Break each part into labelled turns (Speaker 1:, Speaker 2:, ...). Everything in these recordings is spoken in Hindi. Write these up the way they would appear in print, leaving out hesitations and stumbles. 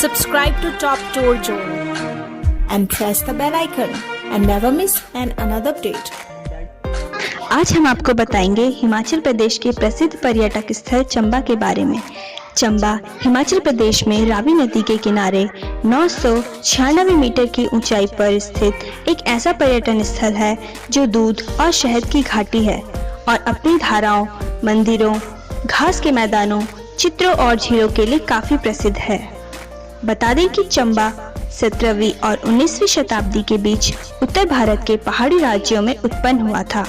Speaker 1: Subscribe to Top Tour Zone and press the bell icon and never miss another update.
Speaker 2: आज हम आपको बताएंगे हिमाचल प्रदेश के प्रसिद्ध पर्यटक स्थल चंबा के बारे में। चंबा हिमाचल प्रदेश में रावी नदी के किनारे 996 मीटर की ऊंचाई पर स्थित एक ऐसा पर्यटन स्थल है जो दूध और शहद की घाटी है और अपनी धाराओं, मंदिरों, घास के मैदानों, चित्रों और झीलों के लिए काफी प्रसिद्ध है। बता दें कि चंबा 17वीं और 19वीं शताब्दी के बीच उत्तर भारत के पहाड़ी राज्यों में उत्पन्न हुआ था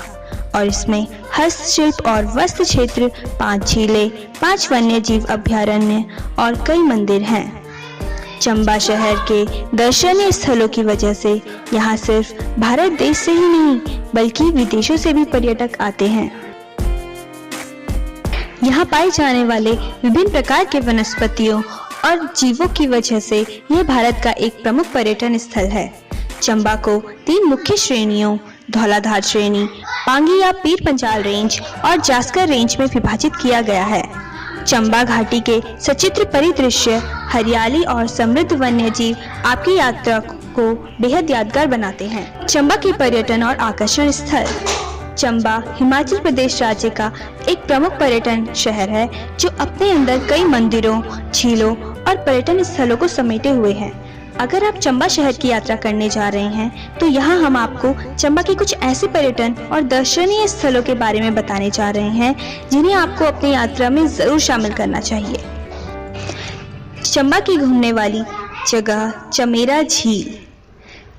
Speaker 2: और इसमें हस्तशिल्प और वस्त्र क्षेत्र, 5 झीलें, 5 वन्य जीव अभयारण्य और कई मंदिर हैं। चंबा शहर के दर्शनीय स्थलों की वजह से यहाँ सिर्फ भारत देश से ही नहीं बल्कि विदेशों से भी पर्यटक आते हैं। यहाँ पाए जाने वाले विभिन्न प्रकार के वनस्पतियों और जीवों की वजह से यह भारत का एक प्रमुख पर्यटन स्थल है। चंबा को 3 मुख्य श्रेणियों धौलाधार श्रेणी, पांगी या पीर पंजाल रेंज और जास्कर रेंज में विभाजित किया गया है। चंबा घाटी के सचित्र परिदृश्य, हरियाली और समृद्ध वन्य जीव आपकी यात्रा को बेहद यादगार बनाते हैं। चंबा के पर्यटन और आकर्षण स्थल। चंबा हिमाचल प्रदेश राज्य का एक प्रमुख पर्यटन शहर है जो अपने अंदर कई मंदिरों, झीलों और पर्यटन स्थलों को समेटे हुए है। अगर आप चंबा शहर की यात्रा करने जा रहे हैं तो यहाँ हम आपको चंबा के कुछ ऐसे पर्यटन और दर्शनीय स्थलों के बारे में बताने जा रहे हैं जिन्हें आपको अपनी यात्रा में जरूर शामिल करना चाहिए। चंबा की घूमने वाली जगह चमेरा झील।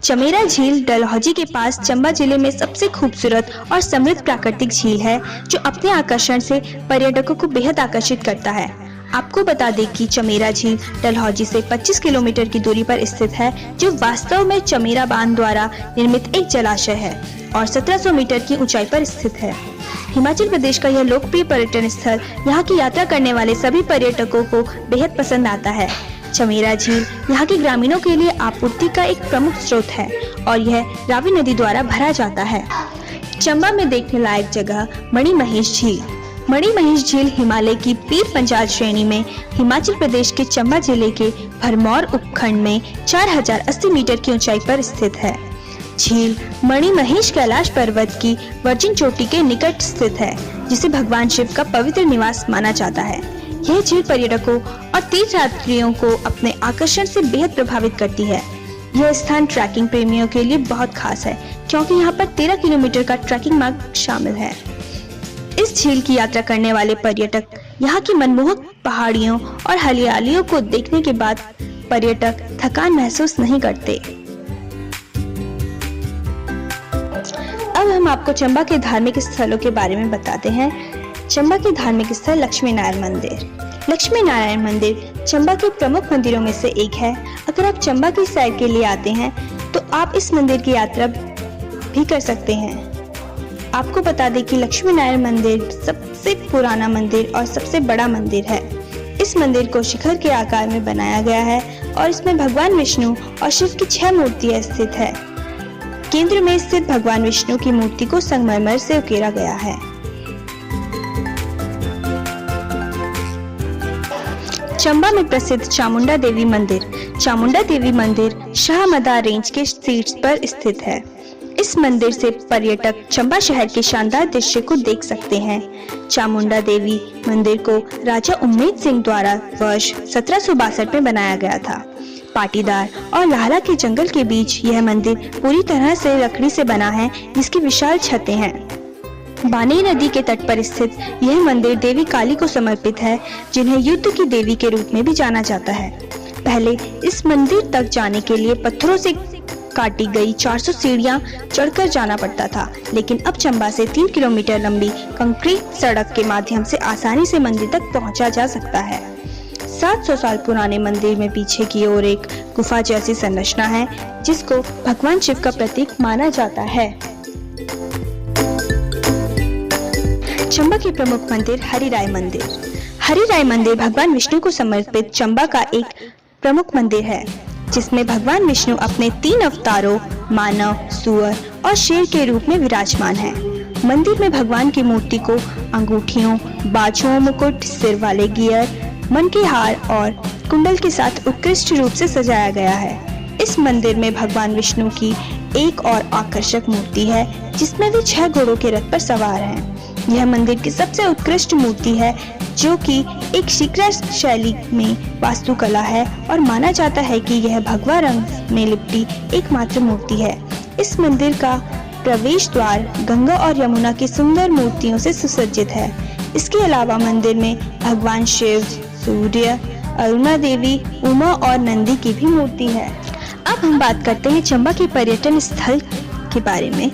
Speaker 2: चमेरा झील डलहौजी के पास चंबा जिले में सबसे खूबसूरत और समृद्ध प्राकृतिक झील है जो अपने आकर्षण से पर्यटकों को बेहद आकर्षित करता है। आपको बता दें कि चमेरा झील डलहौजी से 25 किलोमीटर की दूरी पर स्थित है जो वास्तव में चमेरा बांध द्वारा निर्मित एक जलाशय है और 1700 मीटर की ऊंचाई पर स्थित है। हिमाचल प्रदेश का यह लोकप्रिय पर्यटन स्थल यहाँ की यात्रा करने वाले सभी पर्यटकों को बेहद पसंद आता है। चमेरा झील यहाँ के ग्रामीणों के लिए आपूर्ति का एक प्रमुख स्रोत है और यह रावी नदी द्वारा भरा जाता है। चंबा में देखने लायक जगह मणि महेश झील। मणि महेश झील हिमालय की पीर पंजाल श्रेणी में हिमाचल प्रदेश के चंबा जिले के भरमौर उपखंड में 4080 मीटर की ऊंचाई पर स्थित है। झील मणि महेश कैलाश पर्वत की वर्जिन चोटी के निकट स्थित है जिसे भगवान शिव का पवित्र निवास माना जाता है। यह झील पर्यटकों और तीर्थयात्रियों को अपने आकर्षण से बेहद प्रभावित करती है। यह स्थान ट्रैकिंग प्रेमियों के लिए बहुत खास है क्योंकि यहाँ पर 13 किलोमीटर का ट्रैकिंग मार्ग शामिल है। इस झील की यात्रा करने वाले पर्यटक यहाँ की मनमोहक पहाड़ियों और हरियालियों को देखने के बाद पर्यटक थकान महसूस नहीं करते। अब हम आपको चंबा के धार्मिक स्थलों के बारे में बताते हैं। चंबा के धार्मिक स्थल लक्ष्मी नारायण मंदिर। लक्ष्मी नारायण मंदिर चंबा के प्रमुख मंदिरों में से एक है। अगर आप चंबा की सैर के लिए आते हैं तो आप इस मंदिर की यात्रा भी कर सकते हैं। आपको बता दें कि लक्ष्मी नारायण मंदिर सबसे पुराना मंदिर और सबसे बड़ा मंदिर है। इस मंदिर को शिखर के आकार में बनाया गया है और इसमें भगवान विष्णु और शिव की 6 मूर्तियां स्थित है। केंद्र में स्थित भगवान विष्णु की मूर्ति को संगमरमर से उकेरा गया है। चंबा में प्रसिद्ध चामुंडा देवी मंदिर। चामुंडा देवी मंदिर शाहमदार रेंज के शीर्ष पर स्थित है। इस मंदिर से पर्यटक चंबा शहर के शानदार दृश्य को देख सकते हैं। चामुंडा देवी मंदिर को राजा उम्मेद सिंह द्वारा वर्ष 1762 में बनाया गया था। पाटीदार और लाहला के जंगल के बीच यह मंदिर पूरी तरह से लकड़ी से बना है जिसकी विशाल छतें हैं। बानी नदी के तट पर स्थित यह मंदिर देवी काली को समर्पित है जिन्हें युद्ध की देवी के रूप में भी जाना जाता है। पहले इस मंदिर तक जाने के लिए पत्थरों से काटी गई 400 सीढ़ियां चढ़कर जाना पड़ता था, लेकिन अब चंबा से 3 किलोमीटर लंबी कंक्रीट सड़क के माध्यम से आसानी से मंदिर तक पहुंचा जा सकता है। 700 साल पुराने मंदिर में पीछे की ओर एक गुफा जैसी संरचना है जिसको भगवान शिव का प्रतीक माना जाता है। चंबा के प्रमुख मंदिर हरिराय मंदिर। हरिराय मंदिर भगवान विष्णु को समर्पित चंबा का एक प्रमुख मंदिर है जिसमें भगवान विष्णु अपने 3 अवतारों मानव, सूअर और शेर के रूप में विराजमान है। मंदिर में भगवान की मूर्ति को अंगूठियों, बाजुओं, मुकुट, सिर वाले गियर, मन के हार और कुंडल के साथ उत्कृष्ट रूप से सजाया गया है। इस मंदिर में भगवान विष्णु की एक और आकर्षक मूर्ति है जिसमें वे 6 घोड़ों के रथ पर सवार हैं। यह मंदिर की सबसे उत्कृष्ट मूर्ति है जो कि एक शीघ्र शैली में वास्तुकला है और माना जाता है कि यह भगवा रंग में लिपटी एकमात्र मूर्ति है। इस मंदिर का प्रवेश द्वार गंगा और यमुना की सुंदर मूर्तियों से सुसज्जित है। इसके अलावा मंदिर में भगवान शिव, सूर्य, अरुणा देवी, उमा और नंदी की भी मूर्ति है। अब हम बात करते हैं चंबा के पर्यटन स्थल के बारे में।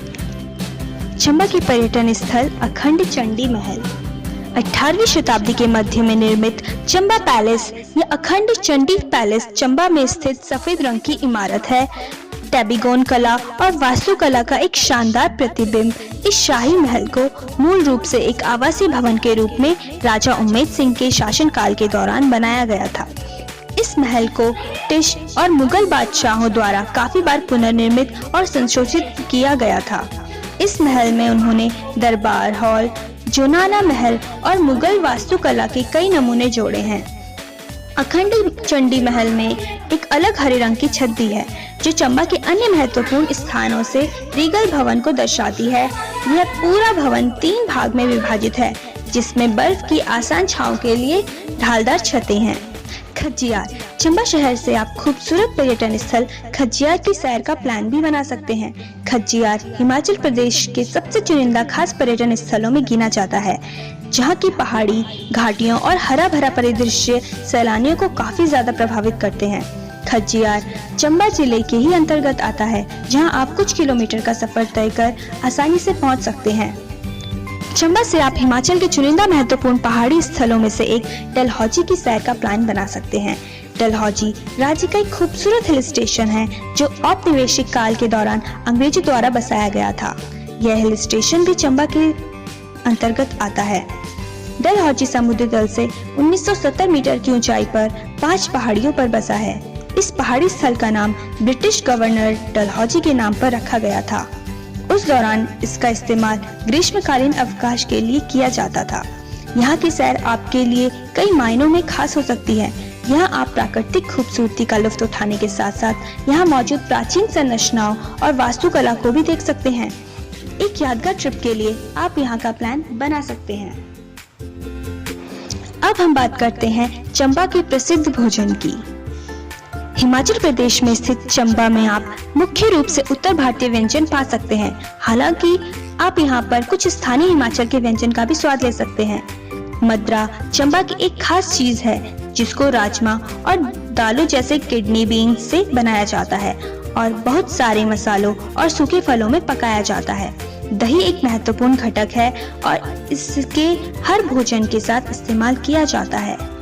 Speaker 2: चंबा की पर्यटन स्थल अखंड चंडी महल। 18वीं शताब्दी के मध्य में निर्मित चंबा पैलेस या अखंड चंडी पैलेस चंबा में स्थित सफेद रंग की इमारत है। टैबीगोन कला और वास्तुकला का एक शानदार प्रतिबिंब इस शाही महल को मूल रूप से एक आवासीय भवन के रूप में राजा उम्मेद सिंह के शासनकाल के दौरान बनाया गया था। इस महल को ब्रिटिश और मुगल बादशाहों द्वारा काफी बार पुनर्निर्मित और संशोधित किया गया था। इस महल में उन्होंने दरबार हॉल, जोनाना महल और मुगल वास्तुकला के कई नमूने जोड़े हैं। अखंड चंडी महल में एक अलग हरे रंग की छत भी है जो चंबा के अन्य महत्वपूर्ण स्थानों से रीगल भवन को दर्शाती है। यह पूरा भवन 3 भाग में विभाजित है जिसमें बर्फ की आसान छांव के लिए ढालदार छतें हैं। खज्जियार। चंबा शहर से आप खूबसूरत पर्यटन स्थल खज्जियार की सैर का प्लान भी बना सकते हैं। खज्जियार हिमाचल प्रदेश के सबसे चुनिंदा खास पर्यटन स्थलों में गिना जाता है जहाँ की पहाड़ी, घाटियों और हरा भरा परिदृश्य सैलानियों को काफी ज्यादा प्रभावित करते हैं। खज्जियार चंबा जिले के ही अंतर्गत आता है जहाँ आप कुछ किलोमीटर का सफर तय कर आसानी से पहुँच सकते हैं। चंबा से आप हिमाचल के चुनिंदा महत्वपूर्ण पहाड़ी स्थलों में से एक डलहौजी की सैर का प्लान बना सकते हैं। डलहौजी राज्य का एक खूबसूरत हिल स्टेशन है जो औपनिवेशिक काल के दौरान अंग्रेजों द्वारा बसाया गया था। यह हिल स्टेशन भी चंबा के अंतर्गत आता है। डलहौजी समुद्री तल से 1970 मीटर की ऊंचाई पर 5 पहाड़ियों पर बसा है। इस पहाड़ी स्थल का नाम ब्रिटिश गवर्नर डलहौजी के नाम पर रखा गया था। उस दौरान इसका इस्तेमाल ग्रीष्मकालीन अवकाश के लिए किया जाता था। यहाँ की सैर आपके लिए कई मायनों में खास हो सकती है। यहाँ आप प्राकृतिक खूबसूरती का लुत्फ उठाने के साथ साथ यहाँ मौजूद प्राचीन संरचनाओं और वास्तुकला को भी देख सकते हैं। एक यादगार ट्रिप के लिए आप यहाँ का प्लान बना सकते हैं। अब हम बात करते हैं चंबा के प्रसिद्ध भोजन की। हिमाचल प्रदेश में स्थित चंबा में आप मुख्य रूप से उत्तर भारतीय व्यंजन पा सकते हैं। हालांकि आप यहाँ पर कुछ स्थानीय हिमाचल के व्यंजन का भी स्वाद ले सकते हैं। मद्रा चंबा की एक खास चीज है जिसको राजमा और दालों जैसे किडनी बीन्स से बनाया जाता है और बहुत सारे मसालों और सूखे फलों में पकाया जाता है। दही एक महत्वपूर्ण घटक है और इसके हर भोजन के साथ इस्तेमाल किया जाता है।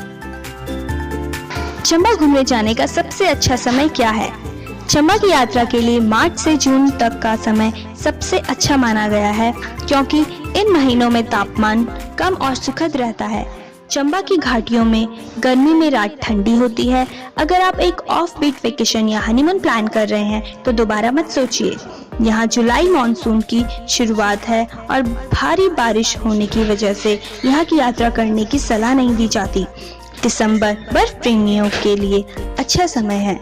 Speaker 2: चंबा घूमने जाने का सबसे अच्छा समय क्या है? चंबा की यात्रा के लिए मार्च से जून तक का समय सबसे अच्छा माना गया है क्योंकि इन महीनों में तापमान कम और सुखद रहता है। चंबा की घाटियों में गर्मी में रात ठंडी होती है। अगर आप एक ऑफ बीट वेकेशन या हनीमून प्लान कर रहे हैं तो दोबारा मत सोचिए। यहाँ जुलाई मॉनसून की शुरुआत है और भारी बारिश होने की वजह से यहाँ की यात्रा करने की सलाह नहीं दी जाती। दिसंबर बर्फ प्रेमियों के लिए अच्छा समय है,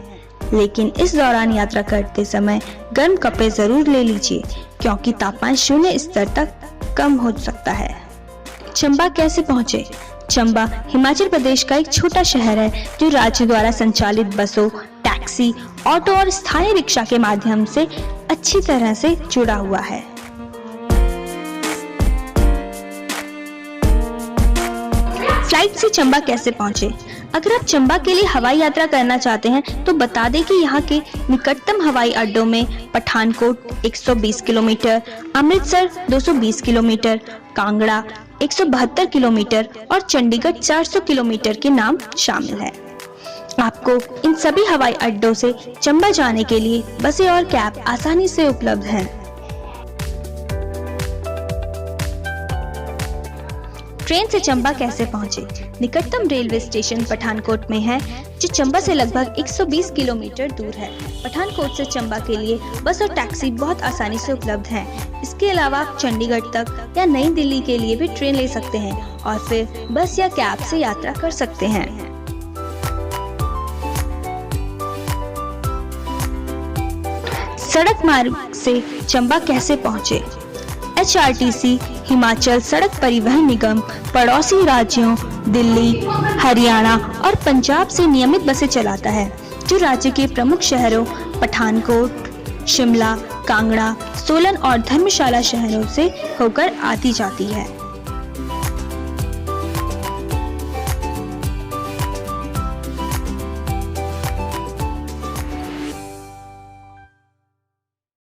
Speaker 2: लेकिन इस दौरान यात्रा करते समय गर्म कपड़े जरूर ले लीजिए क्योंकि तापमान 0 स्तर तक कम हो सकता है। चंबा कैसे पहुँचे? चंबा हिमाचल प्रदेश का एक छोटा शहर है जो राज्य द्वारा संचालित बसों, टैक्सी, ऑटो और स्थानीय रिक्शा के माध्यम से अच्छी तरह से जुड़ा हुआ है। फ्लाइट से चंबा कैसे पहुंचे? अगर आप चंबा के लिए हवाई यात्रा करना चाहते हैं तो बता दें कि यहाँ के निकटतम हवाई अड्डों में Pathankot 120 kilometre, Amritsar 220 kilometre, Kangra 172 kilometre और चंडीगढ़ 400 किलोमीटर के नाम शामिल है। आपको इन सभी हवाई अड्डों से चंबा जाने के लिए बसें और कैब आसानी से उपलब्ध हैं। ट्रेन से चंबा कैसे पहुंचे? निकटतम रेलवे स्टेशन पठानकोट में है जो चंबा से लगभग 120 किलोमीटर दूर है। पठानकोट से चंबा के लिए बस और टैक्सी बहुत आसानी से उपलब्ध हैं। इसके अलावा आप चंडीगढ़ तक या नई दिल्ली के लिए भी ट्रेन ले सकते हैं और फिर बस या कैब से यात्रा कर सकते हैं। सड़क मार्ग से चंबा कैसे पहुंचे? HRTC हिमाचल सड़क परिवहन निगम पड़ोसी राज्यों दिल्ली, हरियाणा और पंजाब से नियमित बसें चलाता है, जो राज्य के प्रमुख शहरों पठानकोट, शिमला, कांगड़ा, सोलन और धर्मशाला शहरों से होकर आती जाती है।